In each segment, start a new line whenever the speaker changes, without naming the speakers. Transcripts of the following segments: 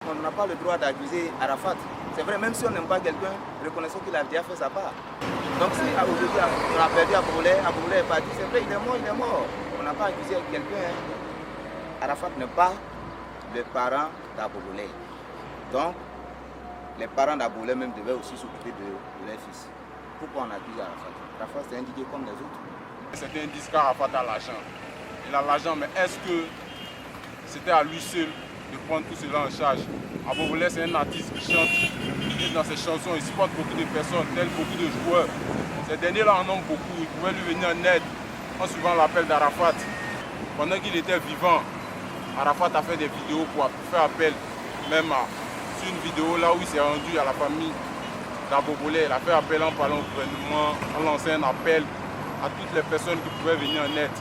on n'a pas le droit d'accuser Arafat. C'est vrai, même si on n'aime pas quelqu'un, reconnaissons qu'il a déjà fait sa part. Donc si aujourd'hui on a perdu Aboulé est parti, c'est vrai, il est mort. On n'a pas accusé quelqu'un. Arafat n'est pas le parent d'Aboulé. Donc, les parents d'Aboulé même devaient aussi s'occuper de leur fils. Pourquoi on accuse Arafat? Arafat c'est indiqué comme les autres.
C'était un disque qu'Arafat a l'argent. Il a l'argent, mais est-ce que c'était à lui seul de prendre tout cela en charge? Aboulé, c'est un artiste qui chante, qui dans ses chansons, il supporte beaucoup de personnes, tels beaucoup de joueurs. Ces derniers-là en ont beaucoup, ils pouvaient lui venir en aide en suivant l'appel d'Arafat. Pendant qu'il était vivant, Arafat a fait des vidéos pour faire appel, même sur une vidéo là où il s'est rendu à la famille d'Aboulé. Il a fait appel en parlant au gouvernement, en lançant un appel à toutes les personnes qui pouvaient venir en aide.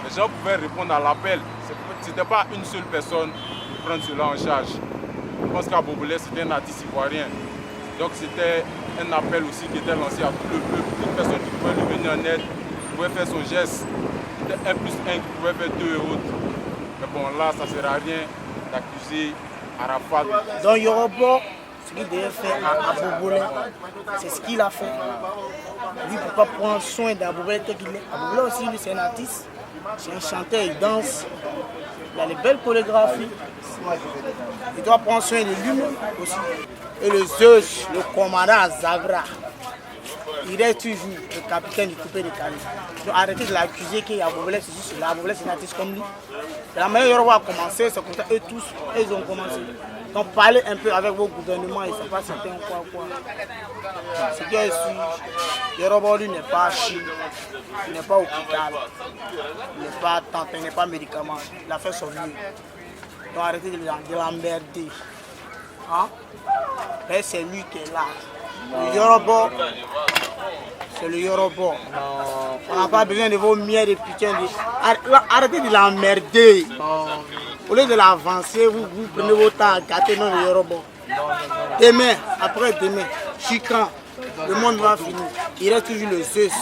Les gens pouvaient répondre à l'appel. Ce n'était pas une seule personne qui prendre cela en charge. Je pense qu'Aboulé c'était un artiste ivoirien. Donc c'était un appel aussi qui était lancé à tout le peuple. Toute personne qui pouvait lui venir en aide, qui pouvait faire son geste. C'était 1 plus 1 qui pouvait faire 2 et autres. Mais bon là, ça ne sert à rien d'accuser Arafat.
Donc Yorobo, ce qu'il devait faire à Aboulé, c'est ce qu'il a fait. Lui, pour ne pas prendre soin d'Aboulé tel qu'il est. Aboulé aussi, lui, c'est un artiste, c'est un chanteur, il danse, il a les belles chorégraphies. Il doit prendre soin de lui aussi. Et le Zeus, le commandant Zagra, il est toujours le capitaine du coupé de Cali. Donc arrêtez de l'accuser qu'il y a Aboulé, c'est juste cela. Aboulé, c'est un artiste comme lui. Et la manière dont on va commencer, c'est comme ça, eux tous, ils ont commencé. Donc parlez un peu avec vos gouvernements, ils ne savent pas certains quoi. Ce qui est sûr, Yorobo lui n'est pas Chine, il n'est pas hôpital, il n'est pas tante, il n'est pas médicament, il a fait son mieux. Donc arrêtez de l'emmerder. Hein? Et c'est lui qui est là. Le Yorobo, c'est le Yorobo. On n'a pas besoin de vos miens de putain. Arrêtez de l'emmerder. Au lieu de l'avancer, vous prenez votre temps à gâter dans le Yorobo. Demain, après-demain, Chican, le monde va finir. Il reste toujours le Zeus.